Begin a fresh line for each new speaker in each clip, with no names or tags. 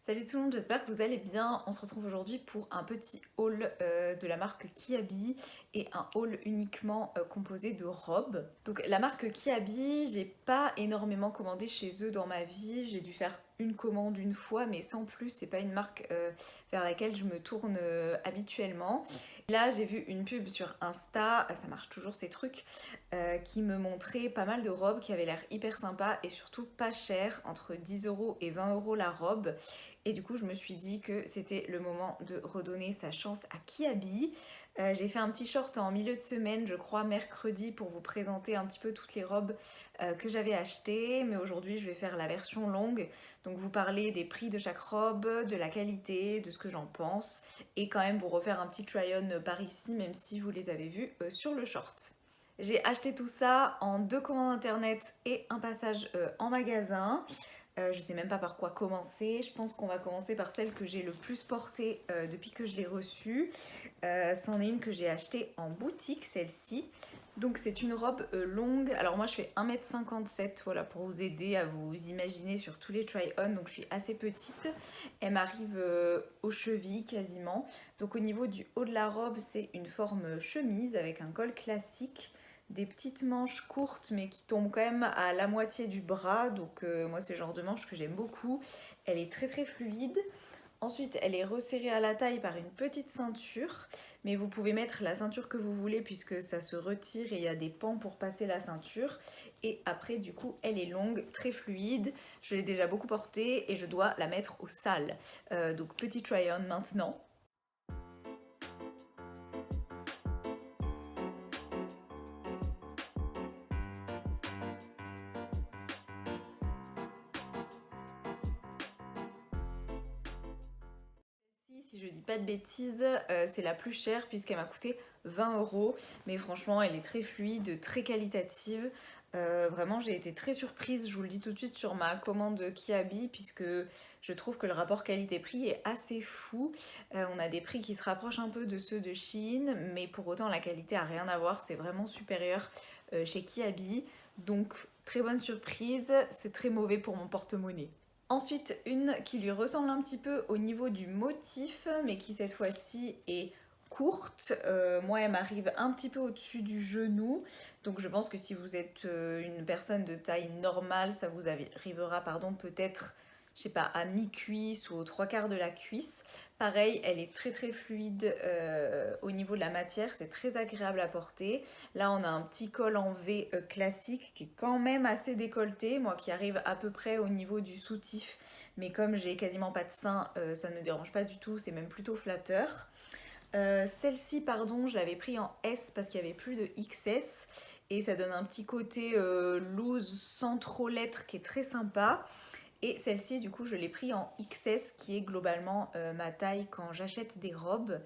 Salut tout le monde, j'espère que vous allez bien. On se retrouve aujourd'hui pour un petit haul de la marque Kiabi et un haul uniquement composé de robes. Donc la marque Kiabi, j'ai pas énormément commandé chez eux dans ma vie. J'ai dû faire une commande une fois, mais sans plus. C'est pas une marque vers laquelle je me tourne habituellement. Là, j'ai vu une pub sur Insta, ça marche toujours ces trucs, qui me montrait pas mal de robes qui avaient l'air hyper sympa et surtout pas chères, entre 10 € et 20 € la robe. Et du coup, je me suis dit que c'était le moment de redonner sa chance à Kiabi. J'ai fait un petit short en milieu de semaine, je crois mercredi, pour vous présenter un petit peu toutes les robes que j'avais achetées. Mais aujourd'hui, je vais faire la version longue. Donc vous parler des prix de chaque robe, de la qualité, de ce que j'en pense. Et quand même vous refaire un petit try-on par ici, même si vous les avez vus sur le short. J'ai acheté tout ça en 2 commandes internet et un passage en magasin. Je sais même pas par quoi commencer. Je pense qu'on va commencer par celle que j'ai le plus portée depuis que je l'ai reçue. C'en est une que j'ai achetée en boutique, celle-ci. Donc c'est une robe longue. Alors moi je fais 1m57, voilà, pour vous aider à vous imaginer sur tous les try-on. Donc je suis assez petite. Elle m'arrive aux chevilles quasiment. Donc au niveau du haut de la robe, c'est une forme chemise avec un col classique, des petites manches courtes mais qui tombent quand même à la moitié du bras. Donc moi c'est le genre de manche que j'aime beaucoup. Elle est très très fluide. Ensuite, elle est resserrée à la taille par une petite ceinture, mais vous pouvez mettre la ceinture que vous voulez puisque ça se retire et il y a des pans pour passer la ceinture. Et après, du coup, elle est longue, très fluide. Je l'ai déjà beaucoup portée et je dois la mettre au sale. Donc petit try-on maintenant. Si je dis pas de bêtises, c'est la plus chère puisqu'elle m'a coûté 20 €. Mais franchement, elle est très fluide, très qualitative. Vraiment, j'ai été très surprise, je vous le dis tout de suite, sur ma commande Kiabi, puisque je trouve que le rapport qualité-prix est assez fou. On a des prix qui se rapprochent un peu de ceux de Shein, mais pour autant, la qualité a rien à voir, c'est vraiment supérieur chez Kiabi. Donc, très bonne surprise, c'est très mauvais pour mon porte-monnaie. Ensuite, une qui lui ressemble un petit peu au niveau du motif, mais qui cette fois-ci est courte. Moi, elle m'arrive un petit peu au-dessus du genou. Donc je pense que si vous êtes une personne de taille normale, ça vous arrivera, pardon, peut-être, je sais pas, à mi-cuisse ou aux 3/4 de la cuisse. Pareil, elle est très très fluide au niveau de la matière, c'est très agréable à porter. Là, on a un petit col en V classique qui est quand même assez décolleté, moi qui arrive à peu près au niveau du soutif, mais comme j'ai quasiment pas de sein, ça ne me dérange pas du tout, c'est même plutôt flatteur. Celle-ci, pardon, je l'avais pris en S parce qu'il n'y avait plus de XS et ça donne un petit côté loose sans trop l'être qui est très sympa. Et celle-ci, du coup, je l'ai pris en XS qui est globalement ma taille quand j'achète des robes.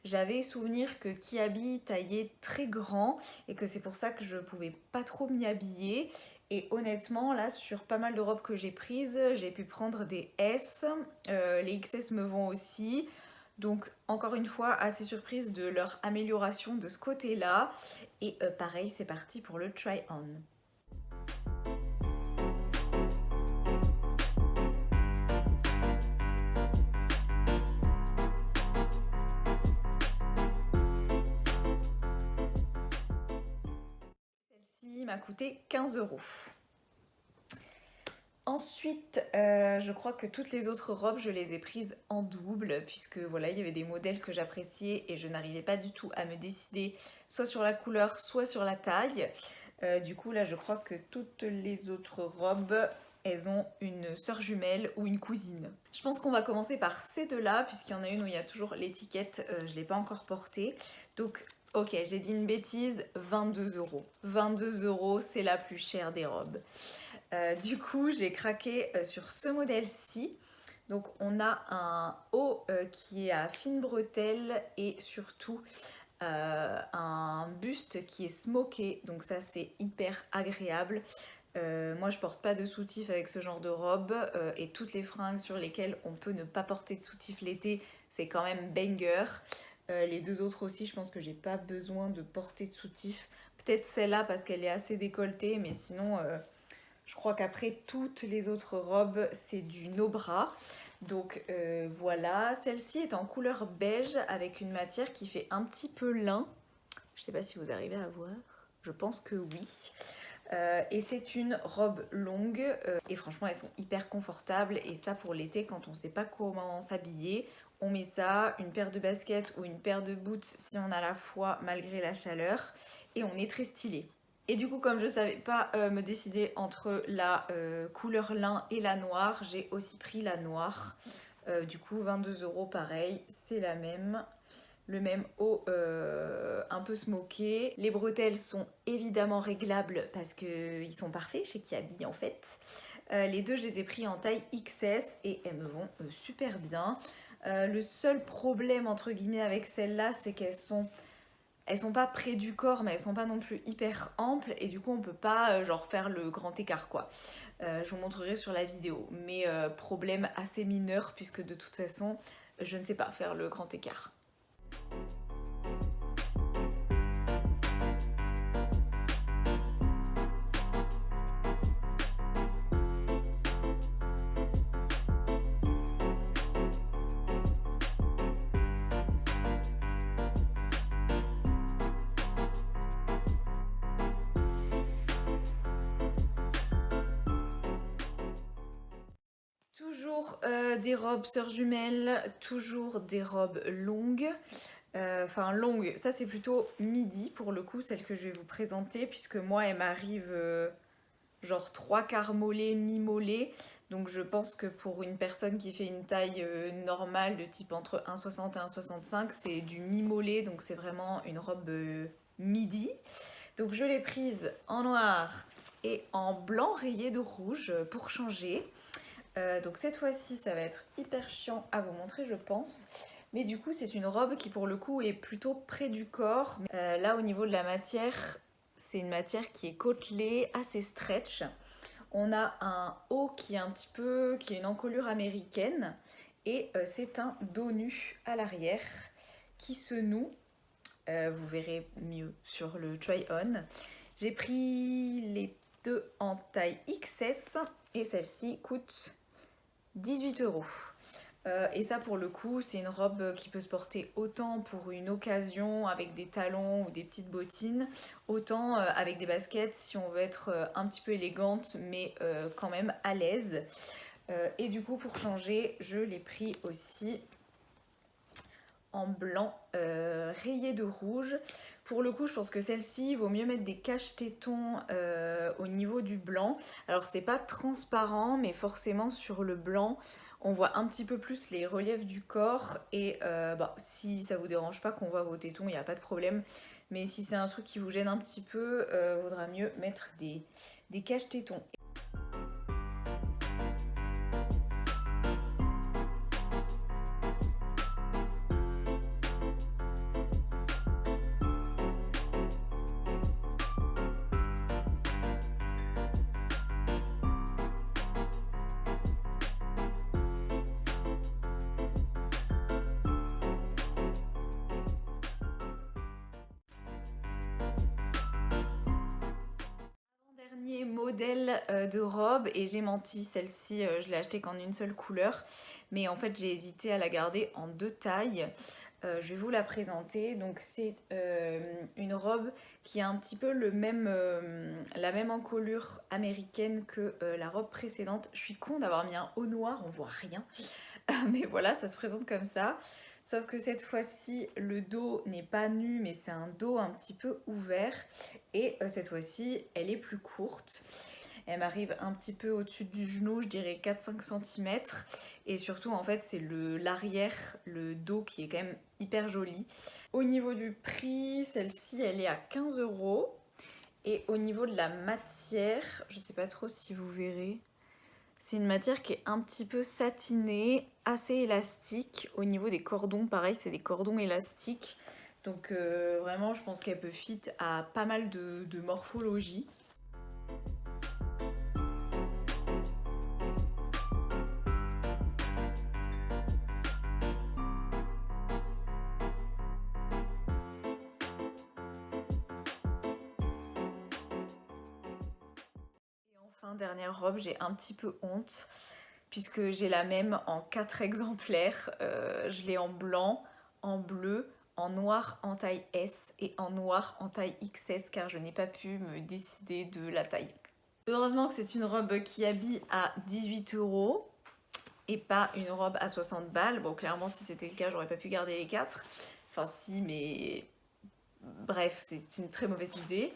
J'avais souvenir que Kiabi taillait très grand et que c'est pour ça que je pouvais pas trop m'y habiller. Et honnêtement, là, sur pas mal de robes que j'ai prises, j'ai pu prendre des S. Les XS me vont aussi. Donc, encore une fois, assez surprise de leur amélioration de ce côté-là. Et pareil, c'est parti pour le try-on. Celle-ci m'a coûté 15 €. Ensuite, je crois que toutes les autres robes, je les ai prises en double, puisque voilà, il y avait des modèles que j'appréciais et je n'arrivais pas du tout à me décider soit sur la couleur, soit sur la taille. Du coup, là, je crois que toutes les autres robes, elles ont une sœur jumelle ou une cousine. Je pense qu'on va commencer par ces deux-là, puisqu'il y en a une où il y a toujours l'étiquette, je ne l'ai pas encore portée. Donc, ok, j'ai dit une bêtise, 22 €. 22 €, c'est la plus chère des robes. Du coup, j'ai craqué sur ce modèle-ci. Donc, on a un haut qui est à fine bretelle et surtout un buste qui est smoké. Donc, ça, c'est hyper agréable. Moi, je porte pas de soutif avec ce genre de robe et toutes les fringues sur lesquelles on peut ne pas porter de soutif l'été, c'est quand même banger. Les deux autres aussi, je pense que j'ai pas besoin de porter de soutif. Peut-être celle-là parce qu'elle est assez décolletée, mais sinon Je crois qu'après toutes les autres robes c'est du no bras. Donc voilà, celle-ci est en couleur beige avec une matière qui fait un petit peu lin. Je sais pas si vous arrivez à voir, je pense que oui. Et c'est une robe longue et franchement elles sont hyper confortables et ça pour l'été quand on sait pas comment s'habiller, on met ça, une paire de baskets ou une paire de boots si on a la foi malgré la chaleur et on est très stylé. Et du coup comme je savais pas me décider entre la couleur lin et la noire, j'ai aussi pris la noire. Du coup 22 € pareil, c'est la même. Le même haut un peu smoké. Les bretelles sont évidemment réglables parce qu'ils sont parfaits chez Kiabi en fait. Les deux je les ai pris en taille XS et elles me vont super bien. Le seul problème entre guillemets avec celles-là c'est elles sont pas près du corps mais elles sont pas non plus hyper amples et du coup on peut pas genre faire le grand écart quoi. Je vous montrerai sur la vidéo mais problème assez mineur puisque de toute façon je ne sais pas faire le grand écart. Toujours des robes sœurs jumelles, toujours des robes longues. Enfin longues, ça c'est plutôt midi pour le coup, celle que je vais vous présenter, puisque moi elle m'arrive genre 3/4 mollet, mi-mollet. Donc je pense que pour une personne qui fait une taille normale de type entre 1,60 et 1,65, c'est du mi-mollet, donc c'est vraiment une robe midi. Donc je l'ai prise en noir et en blanc rayé de rouge pour changer. Donc cette fois-ci ça va être hyper chiant à vous montrer je pense. Mais du coup c'est une robe qui pour le coup est plutôt près du corps. Là au niveau de la matière, c'est une matière qui est côtelée, assez stretch. On a un haut qui est un petit peu, qui est une encolure américaine. Et c'est un dos nu à l'arrière qui se noue. Vous verrez mieux sur le try-on. J'ai pris les deux en taille XS et celle-ci coûte 18 €. Et ça pour le coup c'est une robe qui peut se porter autant pour une occasion avec des talons ou des petites bottines, autant avec des baskets si on veut être un petit peu élégante mais quand même à l'aise. Et du coup pour changer je l'ai pris aussi en blanc rayé de rouge. Pour le coup je pense que celle-ci vaut mieux mettre des cache-tétons au niveau du blanc. Alors c'est pas transparent mais forcément sur le blanc on voit un petit peu plus les reliefs du corps et si ça vous dérange pas qu'on voit vos tétons il n'y a pas de problème. Mais si c'est un truc qui vous gêne un petit peu, vaudra mieux mettre des cache-tétons. Modèle de robe et j'ai menti, celle-ci je l'ai achetée qu'en une seule couleur mais en fait j'ai hésité à la garder en deux tailles. Je vais vous la présenter. Donc c'est une robe qui a un petit peu la même encolure américaine que la robe précédente. Je suis con d'avoir mis un haut noir, on voit rien mais voilà ça se présente comme ça. Sauf que cette fois-ci, le dos n'est pas nu, mais c'est un dos un petit peu ouvert. Et cette fois-ci, elle est plus courte. Elle m'arrive un petit peu au-dessus du genou, je dirais 4-5 cm. Et surtout, en fait, c'est l'arrière, le dos qui est quand même hyper joli. Au niveau du prix, celle-ci, elle est à 15 €. Et au niveau de la matière, je sais pas trop si vous verrez... C'est une matière qui est un petit peu satinée, assez élastique. Au niveau des cordons, pareil, c'est des cordons élastiques. Donc vraiment, je pense qu'elle peut fit à pas mal de morphologie. Enfin, dernière robe, j'ai un petit peu honte puisque j'ai la même en 4 exemplaires. Je l'ai en blanc, en bleu, en noir en taille S et en noir en taille XS car je n'ai pas pu me décider de la taille. Heureusement que c'est une robe qui habille à 18 € et pas une robe à 60 balles. Bon, clairement, si c'était le cas, j'aurais pas pu garder les 4. Enfin, si, mais bref, c'est une très mauvaise idée.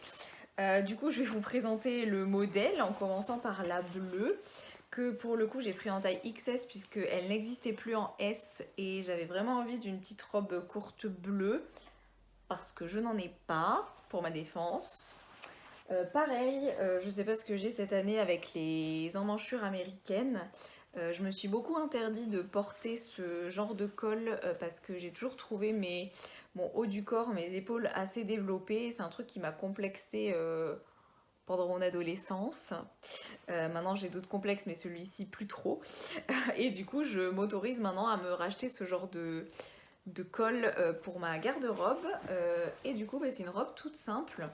Du coup, je vais vous présenter le modèle en commençant par la bleue que pour le coup j'ai pris en taille XS puisqu'elle n'existait plus en S et j'avais vraiment envie d'une petite robe courte bleue parce que je n'en ai pas pour ma défense. Pareil, je sais pas ce que j'ai cette année avec les emmanchures américaines. Je me suis beaucoup interdit de porter ce genre de col parce que j'ai toujours trouvé mon haut du corps, mes épaules assez développées. C'est un truc qui m'a complexée pendant mon adolescence. Maintenant j'ai d'autres complexes mais celui-ci plus trop. Et du coup je m'autorise maintenant à me racheter ce genre de col pour ma garde-robe. Et du coup bah, c'est une robe toute simple.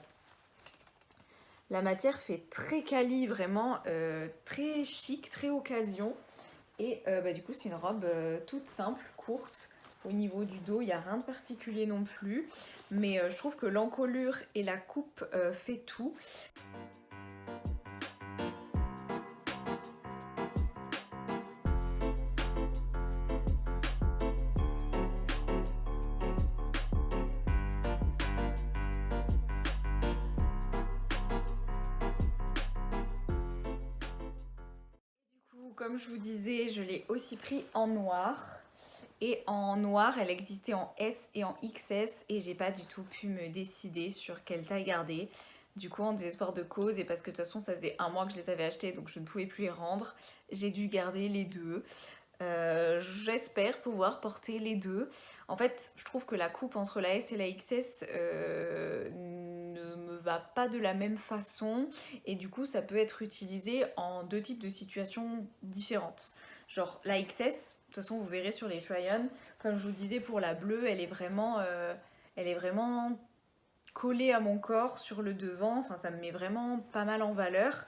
La matière fait très quali, vraiment très chic, très occasion. Et bah, du coup c'est une robe toute simple, courte. Au niveau du dos, il n'y a rien de particulier non plus. Mais je trouve que l'encolure et la coupe fait tout. Comme je vous disais, je l'ai aussi pris en noir. Et en noir, elle existait en S et en XS et j'ai pas du tout pu me décider sur quelle taille garder. Du coup, en désespoir de cause et parce que de toute façon, ça faisait un mois que je les avais achetés donc je ne pouvais plus les rendre, j'ai dû garder les deux. J'espère pouvoir porter les deux. En fait, je trouve que la coupe entre la S et la XS ne me va pas de la même façon et du coup ça peut être utilisé en deux types de situations différentes. Genre la XS, de toute façon vous verrez sur les try-on, comme je vous disais pour la bleue, elle est vraiment collée à mon corps sur le devant, enfin ça me met vraiment pas mal en valeur.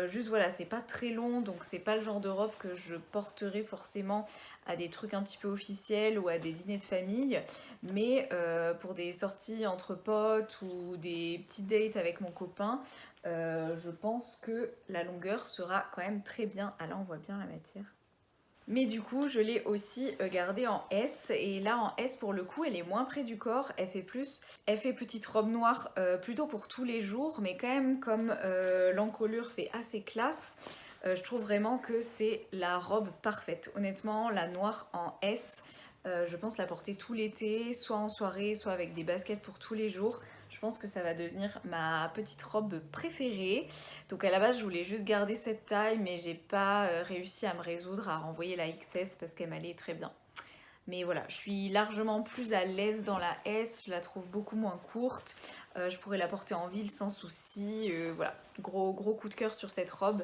Juste voilà, c'est pas très long donc c'est pas le genre de robe que je porterai forcément à des trucs un petit peu officiels ou à des dîners de famille, mais pour des sorties entre potes ou des petits dates avec mon copain, je pense que la longueur sera quand même très bien. Ah là on voit bien la matière. Mais du coup, je l'ai aussi gardée en S. Et là, en S, pour le coup, elle est moins près du corps. Elle fait petite robe noire plutôt pour tous les jours. Mais quand même, comme l'encolure fait assez classe, je trouve vraiment que c'est la robe parfaite. Honnêtement, la noire en S, je pense la porter tout l'été, soit en soirée, soit avec des baskets pour tous les jours. Je pense que ça va devenir ma petite robe préférée. Donc à la base je voulais juste garder cette taille mais j'ai pas réussi à me résoudre à renvoyer la XS parce qu'elle m'allait très bien. Mais voilà, je suis largement plus à l'aise dans la S, je la trouve beaucoup moins courte. Je pourrais la porter en ville sans souci. Voilà, gros coup de cœur sur cette robe.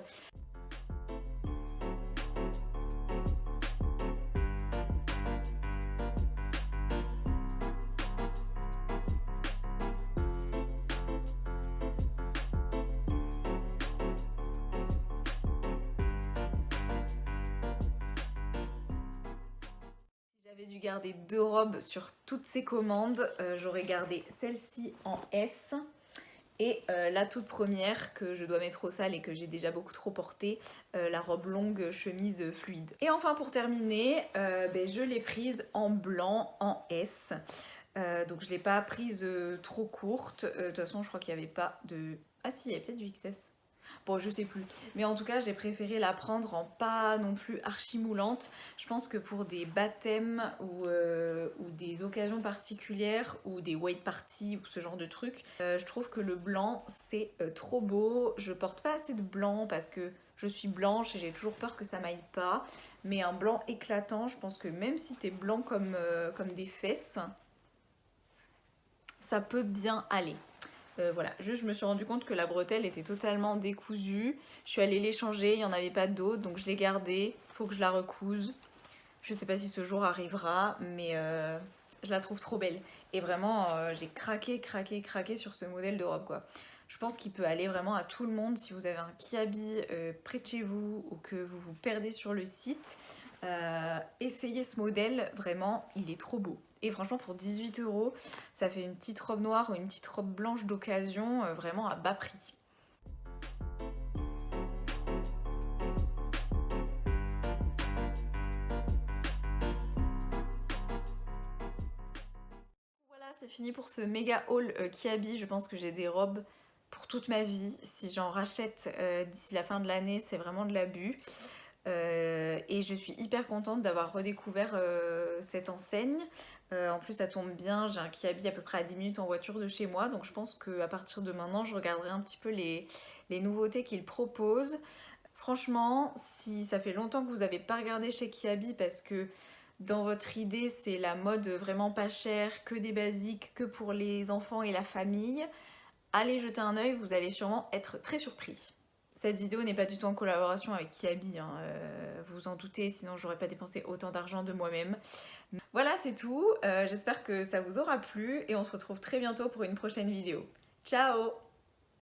J'avais dû garder deux robes sur toutes ces commandes. J'aurais gardé celle-ci en S et la toute première que je dois mettre au sale et que j'ai déjà beaucoup trop portée, la robe longue chemise fluide. Et enfin pour terminer, je l'ai prise en blanc en S. Donc je ne l'ai pas prise trop courte. De toute façon je crois qu'il n'y avait pas de... Ah si, il y avait peut-être du XS. Bon, je sais plus. Mais en tout cas, j'ai préféré la prendre en pas non plus archi moulante. Je pense que pour des baptêmes ou des occasions particulières ou des white parties ou ce genre de trucs, je trouve que le blanc, c'est trop beau. Je porte pas assez de blanc parce que je suis blanche et j'ai toujours peur que ça m'aille pas. Mais un blanc éclatant, je pense que même si t'es blanc comme des fesses, ça peut bien aller. Voilà, juste je me suis rendu compte que la bretelle était totalement décousue. Je suis allée l'échanger, il n'y en avait pas d'autre, donc je l'ai gardée. Il faut que je la recouse. Je sais pas si ce jour arrivera, mais je la trouve trop belle. Et vraiment, j'ai craqué sur ce modèle de robe, quoi. Je pense qu'il peut aller vraiment à tout le monde si vous avez un Kiabi près de chez vous ou que vous vous perdez sur le site. Essayez ce modèle, vraiment, il est trop beau. Et franchement, pour 18 €, ça fait une petite robe noire ou une petite robe blanche d'occasion, vraiment à bas prix. Voilà, c'est fini pour ce méga haul Kiabi. Je pense que j'ai des robes pour toute ma vie. Si j'en rachète d'ici la fin de l'année, c'est vraiment de l'abus. Et je suis hyper contente d'avoir redécouvert cette enseigne. En plus, ça tombe bien, j'ai un Kiabi à peu près à 10 minutes en voiture de chez moi, donc je pense qu'à partir de maintenant, je regarderai un petit peu les nouveautés qu'ils proposent. Franchement, si ça fait longtemps que vous n'avez pas regardé chez Kiabi parce que dans votre idée, c'est la mode vraiment pas chère, que des basiques, que pour les enfants et la famille, allez jeter un œil, vous allez sûrement être très surpris. Cette vidéo n'est pas du tout en collaboration avec Kiabi, hein, vous vous en doutez, sinon j'aurais pas dépensé autant d'argent de moi-même. Voilà, c'est tout, j'espère que ça vous aura plu et on se retrouve très bientôt pour une prochaine vidéo. Ciao!